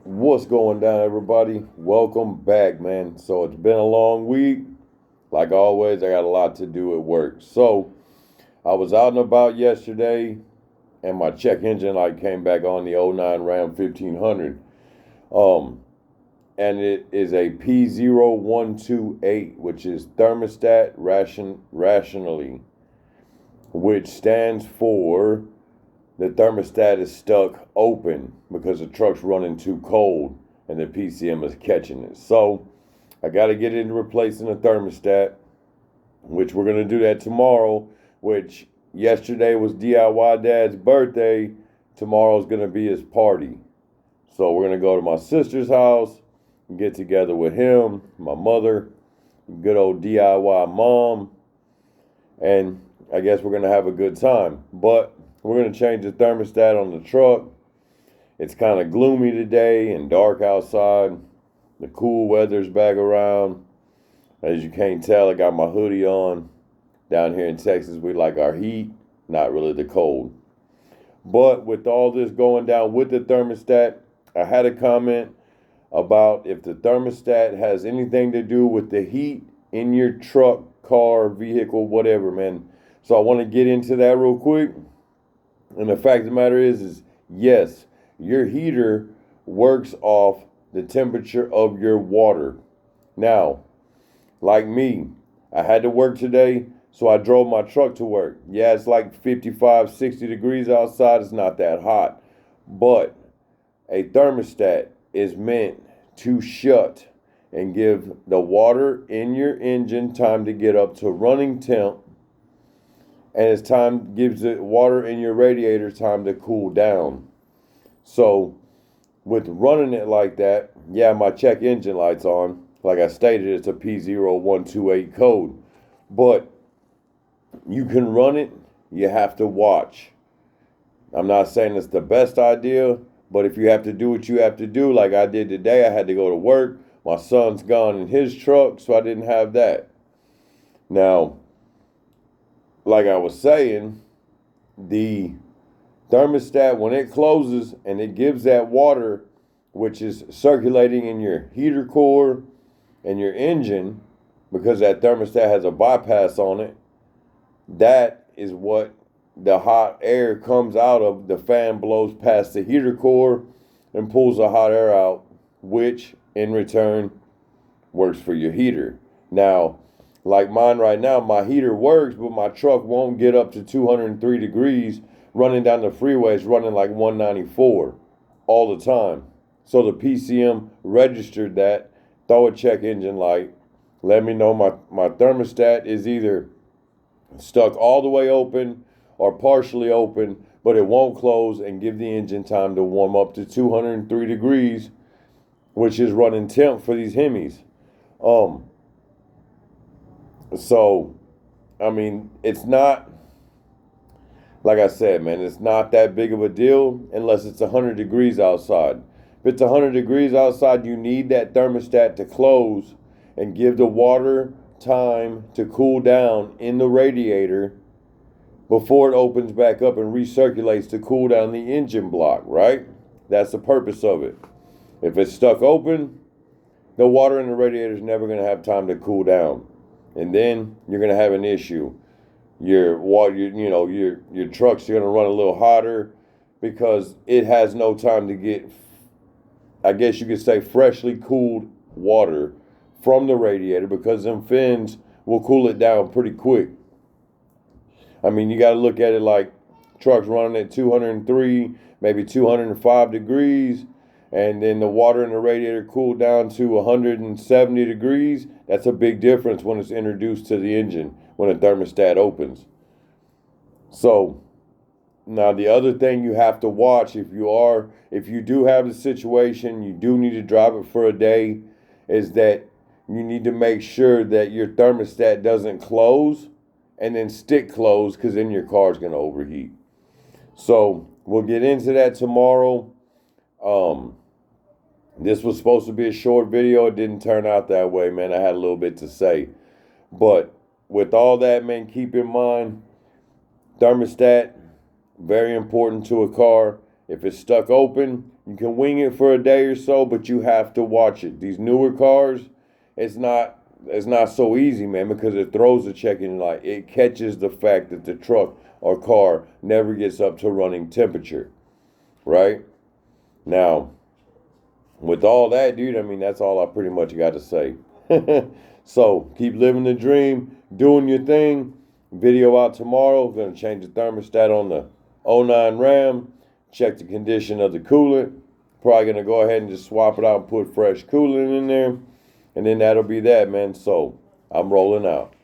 What's going down, everybody? Welcome back, man. So it's been a long week. Like always, I got a lot to do at work. So I was out and about yesterday, and my check engine light came back on the '09 Ram 1500. Um, and it is a P0128, which is Thermostat Rationally, which stands for the thermostat is stuck open because the truck's running too cold and the PCM is catching it. So I got to get into replacing the thermostat, which we're going to do that tomorrow, which yesterday was DIY Dad's birthday. Tomorrow's going to be his party. So we're going to go to my sister's house and get together with him, my mother, good old DIY mom, and I guess we're going to have a good time. But we're going to change the thermostat on the truck. It's kind of gloomy today and dark outside. The cool weather's back around. As you can't tell, I got my hoodie on. Down here in Texas, we like our heat, not really the cold. But with all this going down with the thermostat, I had a comment about if the thermostat has anything to do with the heat in your truck, car, vehicle, whatever, man. So I want to get into that real quick. And the fact of the matter is yes, your heater works off the temperature of your water. Now, like me, I had to work today, so I drove my truck to work. Yeah, it's like 55, 60 degrees outside. It's not that hot. But a thermostat is meant to shut and give the water in your engine time to get up to running temp, and it's time gives the water in your radiator time to cool down. So with running it like that, yeah, my check engine light's on. Like I stated, it's a P0128 code. But you can run it, you have to watch. I'm not saying it's the best idea, but if you have to do what you have to do, like I did today, I had to go to work. My son's gone in his truck, so I didn't have that. Now, like I was saying, the thermostat, when it closes and it gives that water, which is circulating in your heater core and your engine, because that thermostat has a bypass on it, that is what the hot air comes out of. The fan blows past the heater core and pulls the hot air out, which in return works for your heater. Now, like mine right now, my heater works, but my truck won't get up to 203 degrees. Running down the freeway is running like 194 all the time. So the PCM registered that. Throw a check engine light. Let me know my thermostat is either stuck all the way open or partially open, but it won't close and give the engine time to warm up to 203 degrees, which is running temp for these Hemis. So, I mean, it's not, like I said, man, it's not that big of a deal unless it's 100 degrees outside. If it's 100 degrees outside, you need that thermostat to close and give the water time to cool down in the radiator before it opens back up and recirculates to cool down the engine block, right? That's the purpose of it. If it's stuck open, the water in the radiator is never going to have time to cool down. And then you're going to have an issue. Your water, your truck's going to run a little hotter because it has no time to get, I guess you could say, freshly cooled water from the radiator, because them fins will cool it down pretty quick. I mean, you got to look at it like trucks running at 203, maybe 205 degrees, and then the water in the radiator cooled down to 170 degrees. That's a big difference when it's introduced to the engine when the thermostat opens. So now the other thing you have to watch, if you do have the situation, you do need to drive it for a day, is that you need to make sure that your thermostat doesn't close and then stick closed, because then your car's going to overheat. So we'll get into that tomorrow. This was supposed to be a short video. It didn't turn out that way, man. I had a little bit to say. But with all that, man, keep in mind, thermostat, very important to a car. If it's stuck open, you can wing it for a day or so, but you have to watch it. These newer cars, it's not so easy, man, because it throws the checking light. It catches the fact that the truck or car never gets up to running temperature, right? Now, with all that, dude, I mean, that's all I pretty much got to say. So, keep living the dream, doing your thing. Video out tomorrow. Going to change the thermostat on the '09 Ram. Check the condition of the coolant. Probably going to go ahead and just swap it out and put fresh coolant in there. And then that'll be that, man. So, I'm rolling out.